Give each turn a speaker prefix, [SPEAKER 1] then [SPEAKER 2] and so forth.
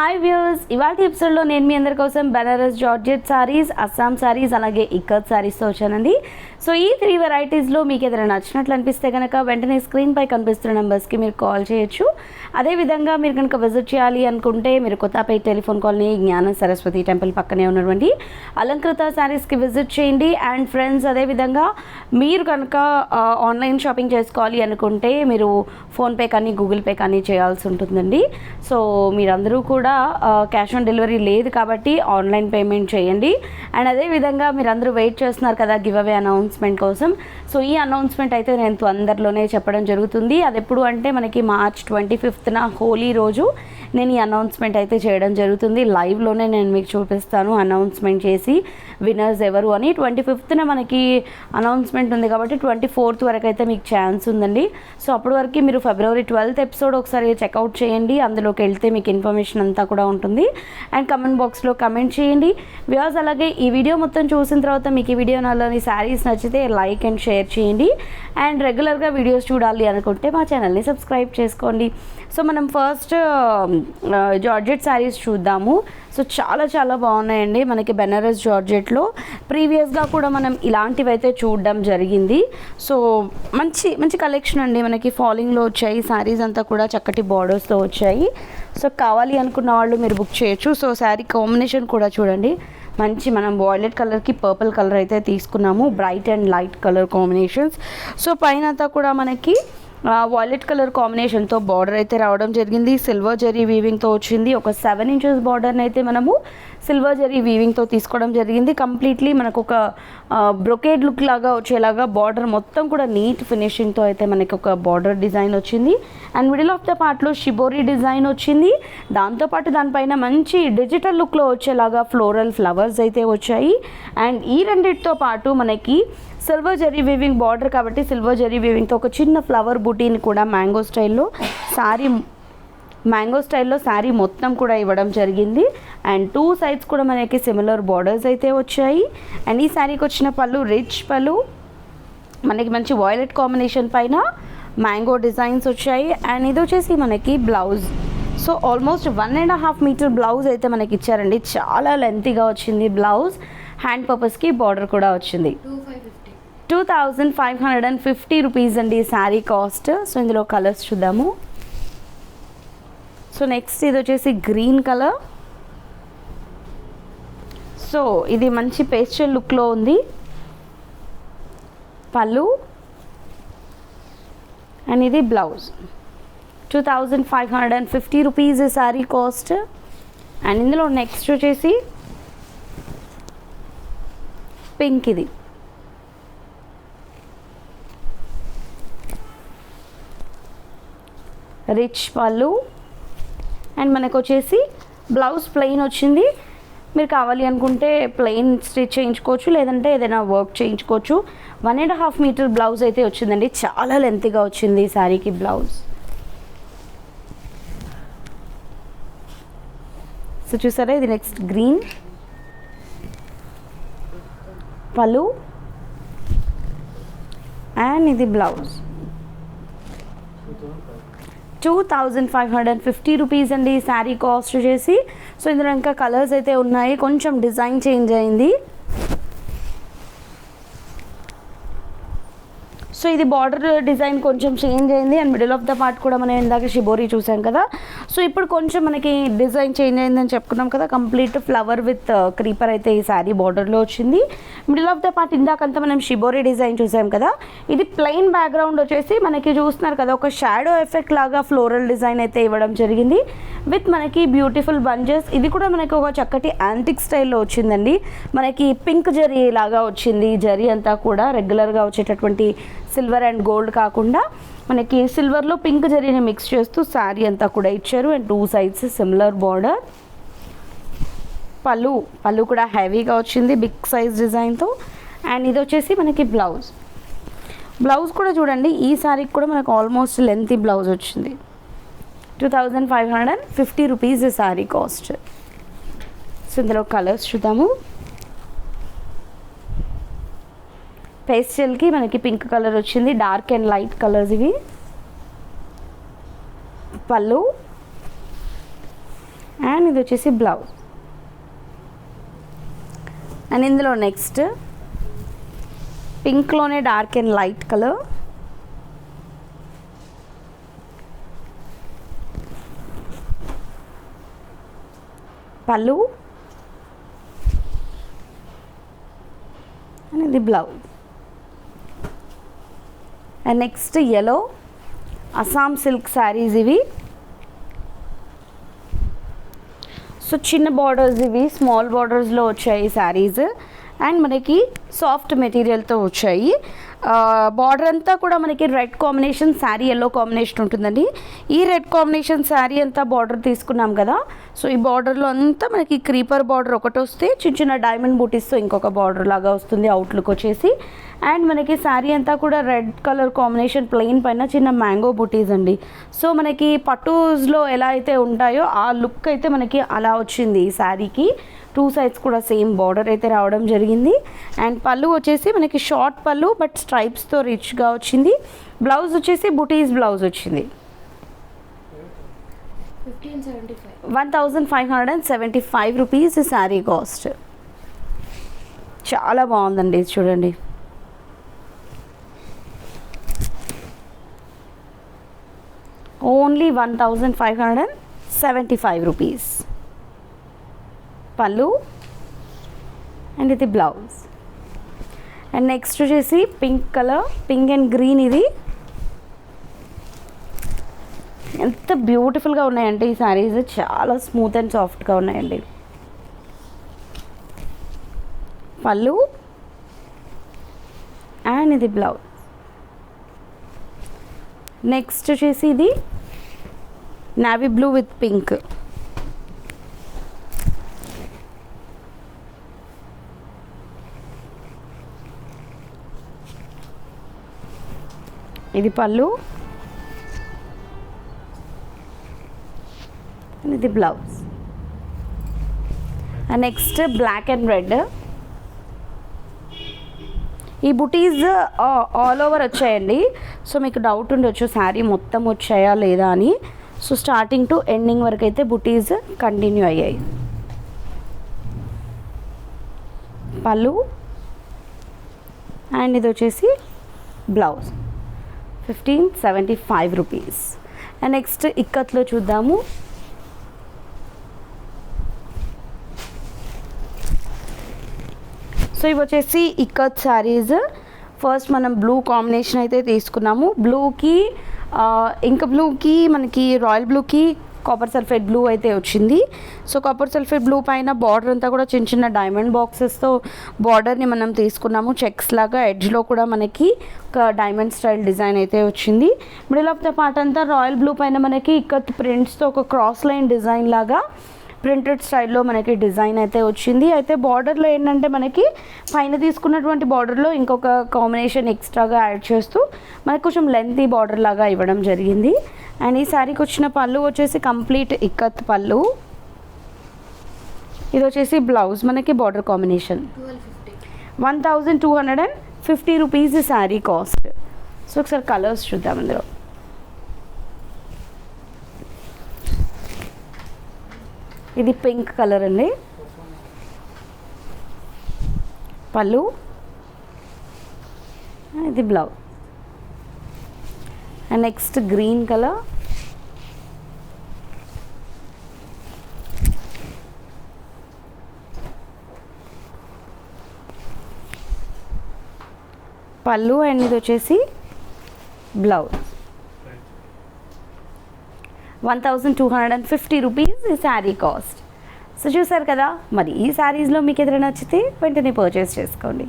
[SPEAKER 1] Hi viewers, ఇవాళ ఎపిసోడ్లో నేను మీ అందరి కోసం బెనారస్ జార్జెట్ సారీస్, అస్సాం సారీస్, అలాగే ఇక్కత్ సారీస్తో వచ్చానండి. సో ఈ 3 వెరైటీస్లో మీకు ఏదైనా నచ్చినట్లు అనిపిస్తే కనుక వెంటనే స్క్రీన్పై కనిపిస్తున్న నెంబర్స్కి మీరు కాల్ చేయొచ్చు. అదేవిధంగా మీరు కనుక విజిట్ చేయాలి అనుకుంటే మీరు కొత్తపేట టెలిఫోన్ కాలనీ జ్ఞాన సరస్వతి టెంపుల్ పక్కనే ఉన్నటువంటి అలంకృత సారీస్కి విజిట్ చేయండి. అండ్ ఫ్రెండ్స్, అదేవిధంగా మీరు కనుక ఆన్లైన్ షాపింగ్ చేసుకోవాలి అనుకుంటే మీరు ఫోన్పే కానీ గూగుల్ పే కానీ చేయాల్సి ఉంటుందండి. సో మీరందరూ కూడా క్యాష్ ఆన్ డెలివరీ లేదు కాబట్టి ఆన్లైన్ పేమెంట్ చేయండి. అండ్ అదేవిధంగా మీరందరూ వెయిట్ చేస్తున్నారు కదా గివ్ అవే అనౌన్స్మెంట్ కోసం. సో ఈ అనౌన్స్మెంట్ అయితే నేను తొందరలోనే చెప్పడం జరుగుతుంది. అది ఎప్పుడు అంటే మనకి మార్చ్ 25న హోలీ రోజు నేను ఈ అనౌన్స్మెంట్ అయితే చేయడం జరుగుతుంది. లైవ్లోనే నేను మీకు చూపిస్తాను అనౌన్స్మెంట్ చేసి విన్నర్స్ ఎవరు అని. 25న మనకి అనౌన్స్మెంట్ ఉంది కాబట్టి 24th వరకు అయితే మీకు ఛాన్స్ ఉందండి. సో అప్పటి వరకు మీరు ఫిబ్రవరి 12th ఎపిసోడ్ ఒకసారి చెక్అవుట్ చేయండి. అందులోకి వెళ్తే మీకు ఇన్ఫర్మేషన్ అంతా కూడా ఉంటుంది. అండ్ కమెంట్ బాక్స్లో కమెంట్ చేయండి వ్యూవర్స్. అలాగే ఈ వీడియో మొత్తం చూసిన తర్వాత మీకు ఈ వీడియో నాలోని శారీస్ నచ్చితే లైక్ అండ్ షేర్ చేయండి. అండ్ రెగ్యులర్గా వీడియోస్ చూడాలి అనుకుంటే మా ఛానల్ని సబ్స్క్రైబ్ చేసుకోండి. సో మనం ఫస్ట్ జార్జెట్ శారీస్ చూద్దాము. సో చాలా చాలా బాగున్నాయండి మనకి బెనారస్ జార్జెట్లో. ప్రీవియస్గా కూడా మనం ఇలాంటివి అయితే చూడడం జరిగింది. సో మంచి మంచి కలెక్షన్ అండి. మనకి ఫాలింగ్లో వచ్చాయి శారీస్ అంతా కూడా చక్కటి బార్డర్స్తో వచ్చాయి. సో కావాలి అనుకున్న వాళ్ళు మీరు బుక్ చేయొచ్చు. సో శారీ కాంబినేషన్ కూడా చూడండి, మంచి మనం వాయిలెట్ కలర్కి పర్పుల్ కలర్ అయితే తీసుకున్నాము, bright and light colour combinations. So పైన అంతా కూడా మనకి వాయిలెట్ కలర్ కాంబినేషన్తో బార్డర్ అయితే రావడం జరిగింది. సిల్వర్ జరీ వీవింగ్తో వచ్చింది. ఒక 7 inches బార్డర్ని అయితే మనము సిల్వర్ జరీ వీవింగ్తో తీసుకోవడం జరిగింది. కంప్లీట్లీ మనకు ఒక బ్రొకేడ్ లుక్ లాగా వచ్చేలాగా బార్డర్ మొత్తం కూడా నీట్ ఫినిషింగ్తో అయితే మనకి ఒక బార్డర్ డిజైన్ వచ్చింది. అండ్ మిడిల్ ఆఫ్ ద పార్ట్లో షిబోరి డిజైన్ వచ్చింది. దాంతోపాటు దానిపైన మంచి డిజిటల్ లుక్లో వచ్చేలాగా ఫ్లోరల్ ఫ్లవర్స్ అయితే వచ్చాయి. అండ్ ఈ రెండింటితో పాటు మనకి సిల్వర్ జరీ వీవింగ్ బార్డర్ కాబట్టి సిల్వర్ జరీ వీవింగ్తో ఒక చిన్న ఫ్లవర్ బుటీని కూడా మ్యాంగో స్టైల్లో శారీ మొత్తం కూడా ఇవ్వడం జరిగింది. అండ్ 2 sides కూడా మనకి సిమిలర్ బార్డర్స్ అయితే వచ్చాయి. అండ్ ఈ శారీకి వచ్చిన పళ్ళు రిచ్ పళ్ళు, మనకి మంచి వాయిలెట్ కాంబినేషన్ పైన మ్యాంగో డిజైన్స్ వచ్చాయి. అండ్ ఇది వచ్చేసి మనకి blouse. So almost 1.5 meter blouse అయితే మనకి ఇచ్చారండి. చాలా లెంతీగా వచ్చింది బ్లౌజ్. హ్యాండ్ పర్పస్కి బార్డర్ కూడా వచ్చింది. 2550 రూపీస్ అండి శారీ కాస్ట్. సో ఇందులో కలర్స్ చూద్దాము. సో నెక్స్ట్ ఇది వచ్చేసి గ్రీన్ కలర్. సో ఇది మంచి పేస్టల్ లుక్లో ఉంది. పళ్ళు అండ్ ఇది blouse. 2550 rupees sari cost. And ఇందులో నెక్స్ట్ వచ్చేసి పింక్, ఇది రిచ్ పళ్ళు. అండ్ మనకు వచ్చేసి బ్లౌజ్ ప్లెయిన్ వచ్చింది. మీరు కావాలి అనుకుంటే ప్లెయిన్ స్టిచ్ చేయించుకోవచ్చు, లేదంటే ఏదైనా వర్క్ చేయించుకోవచ్చు. 1.5 meter బ్లౌజ్ అయితే వచ్చిందండి. చాలా లెంతీగా వచ్చింది ఈ శారీకి బ్లౌజ్. సో చూసారా, ఇది నెక్స్ట్ గ్రీన్ పళ్ళు అండ్ ఇది బ్లౌజ్. 2550 రూపీస్ అండి శారీ కాస్ట్ చేసి. సో ఇందులో ఇంకా కలర్స్ అయితే ఉన్నాయి, కొంచెం డిజైన్ చేంజ్ అయింది. సో ఇది బార్డర్ డిజైన్ కొంచెం చేంజ్ అయింది. And middle of the part కూడా మనం ఇందాక షిబోరి చూసాం కదా. సో ఇప్పుడు కొంచెం మనకి డిజైన్ చేంజ్ అయిందని చెప్పుకున్నాం కదా. కంప్లీట్ ఫ్లవర్ విత్ క్రీపర్ అయితే ఈ శారీ బార్డర్లో వచ్చింది. మిడిల్ ఆఫ్ ద పార్ట్ ఇందాకంతా మనం షిబోరి డిజైన్ చూసాం కదా. ఇది ప్లెయిన్ బ్యాక్గ్రౌండ్ వచ్చేసి మనకి చూస్తున్నారు కదా, ఒక షాడో ఎఫెక్ట్ లాగా ఫ్లోరల్ డిజైన్ అయితే ఇవ్వడం జరిగింది విత్ మనకి బ్యూటిఫుల్ బంచెస్. ఇది కూడా మనకి ఒక చక్కటి యాంటిక్ స్టైల్లో వచ్చిందండి. మనకి పింక్ జరీ లాగా వచ్చింది. జరీ అంతా కూడా రెగ్యులర్గా వచ్చేటటువంటి సిల్వర్ అండ్ గోల్డ్ కాకుండా మనకి సిల్వర్లో పింక్ జరీని మిక్స్ చేస్తూ శారీ అంతా కూడా ఇచ్చారు. And 2 sides similar border. పళ్ళు కూడా హెవీగా వచ్చింది బిగ్ సైజ్ డిజైన్తో. అండ్ ఇది వచ్చేసి మనకి బ్లౌజ్ కూడా చూడండి, ఈ శారీకి కూడా మనకు ఆల్మోస్ట్ లెంతీ బ్లౌజ్ వచ్చింది. 2550 రూపీస్ శారీ కాస్ట్. సో ఇందులో కలర్స్ చూద్దాము. పేస్టల్కి మనకి పింక్ కలర్ వచ్చింది, డార్క్ అండ్ లైట్ కలర్స్ ఇవి. పళ్ళు అండ్ ఇది వచ్చేసి బ్లౌజ్. అండ్ ఇందులో నెక్స్ట్ పింక్లోనే dark and light colour, pallu and ఇది blouse. And next yellow Assam silk saris ఇవి. సో చిన్న బార్డర్స్ ఇవి, స్మాల్ బార్డర్స్లో వచ్చాయి శారీస్. అండ్ మనకి సాఫ్ట్ మెటీరియల్తో వచ్చాయి. బార్డర్ అంతా కూడా మనకి red combination sari, yellow combination ఉంటుందండి. ఈ రెడ్ కాంబినేషన్ శారీ అంతా బార్డర్ తీసుకున్నాం కదా, సో ఈ బార్డర్లో అంతా మనకి క్రీపర్ బార్డర్ ఒకటి వస్తే చిన్న చిన్న డైమండ్ బూటీస్తో ఇంకొక బార్డర్ లాగా వస్తుంది అవుట్లుక్ వచ్చేసి. అండ్ మనకి శారీ అంతా కూడా రెడ్ కలర్ కాంబినేషన్ ప్లెయిన్ పైన చిన్న మ్యాంగో బూటీస్ అండి. సో మనకి పట్టుస్లో ఎలా అయితే ఉంటాయో ఆ లుక్ అయితే మనకి అలా వచ్చింది ఈ శారీకి. 2 సైడ్స్ కూడా సేమ్ బార్డర్ అయితే రావడం జరిగింది. అండ్ పళ్ళు వచ్చేసి మనకి షార్ట్ పళ్ళు బట్ స్ట్రైప్స్తో రిచ్గా వచ్చింది. బ్లౌజ్ వచ్చేసి బుటీస్ బ్లౌజ్ వచ్చింది. 1575 రూపీస్ శారీ కాస్ట్. చాలా బాగుందండి చూడండి. Only 1575 rupees. పళ్ళు అండ్ ఇది బ్లౌజ్. అండ్ నెక్స్ట్ వచ్చేసి pink colour, pink and green. ఇది ఎంత బ్యూటిఫుల్గా ఉన్నాయండి ఈ శారీస్, చాలా స్మూత్ అండ్ సాఫ్ట్గా ఉన్నాయండి. పళ్ళు అండ్ ఇది బ్లౌజ్. నెక్స్ట్ వచ్చేసి ఇది నావీ బ్లూ విత్ పింక్. ఇది పళ్ళు, ఇది blouse. Next black and red. ఈ బుటీస్ ఆల్ ఓవర్ వచ్చాయండి. సో మీకు డౌట్ ఉండొచ్చు శారీ మొత్తం వచ్చాయా లేదా అని. సో స్టార్టింగ్ టు ఎండింగ్ వరకు అయితే బుటీస్ కంటిన్యూ అయ్యాయి. పళ్ళు అండ్ ఇది వచ్చేసి బ్లౌజ్. 1575 రూపీస్. అండ్ నెక్స్ట్ ఇక్కత్లో చూద్దాము. సో ఇవి వచ్చేసి ఇక్కత్ శారీస్. ఫస్ట్ మనం బ్లూ కాంబినేషన్ అయితే తీసుకున్నాము. బ్లూకి ఇంక బ్లూకి మనకి రాయల్ బ్లూకి కాపర్ సల్ఫేట్ బ్లూ అయితే వచ్చింది. సో కాపర్ సల్ఫేట్ బ్లూ పైన బార్డర్ అంతా కూడా చిన్న చిన్న డైమండ్ బాక్సెస్తో బార్డర్ని మనం తీసుకున్నాము. చెక్స్ లాగా ఎడ్జ్లో కూడా మనకి ఒక డైమండ్ స్టైల్ డిజైన్ అయితే వచ్చింది. మిడిల్ ఆఫ్ ద పార్ట్ అంతా రాయల్ బ్లూ పైన మనకి ఇక్కత్ ప్రింట్స్తో ఒక క్రాస్ లైన్ డిజైన్ లాగా ప్రింటెడ్ స్టైల్లో మనకి డిజైన్ అయితే వచ్చింది. అయితే బార్డర్లో ఏంటంటే మనకి పైన తీసుకున్నటువంటి బార్డర్లో ఇంకొక కాంబినేషన్ ఎక్స్ట్రాగా యాడ్ చేస్తూ మనకు కొంచెం లెంతీ బార్డర్ లాగా ఇవ్వడం జరిగింది. అండ్ ఈ శారీకి వచ్చిన పళ్ళు వచ్చేసి కంప్లీట్ ఇక్కత్ పళ్ళు. ఇది వచ్చేసి బ్లౌజ్ మనకి border combination. 1250 rupees sari cost. So ఒకసారి కలర్స్ చూద్దాం అందులో. ఇది పింక్ కలర్ అండి. పళ్ళు ఇది blouse. And next green colour. Pallu and ఇది వచ్చేసి బ్లౌజ్. 1250 రూపీస్ ఈ శారీ కాస్ట్. సో చూసారు కదా, మరి ఈ శారీస్లో మీకు ఏదైనా నచ్చితే వెంటనే పర్చేస్ చేసుకోండి.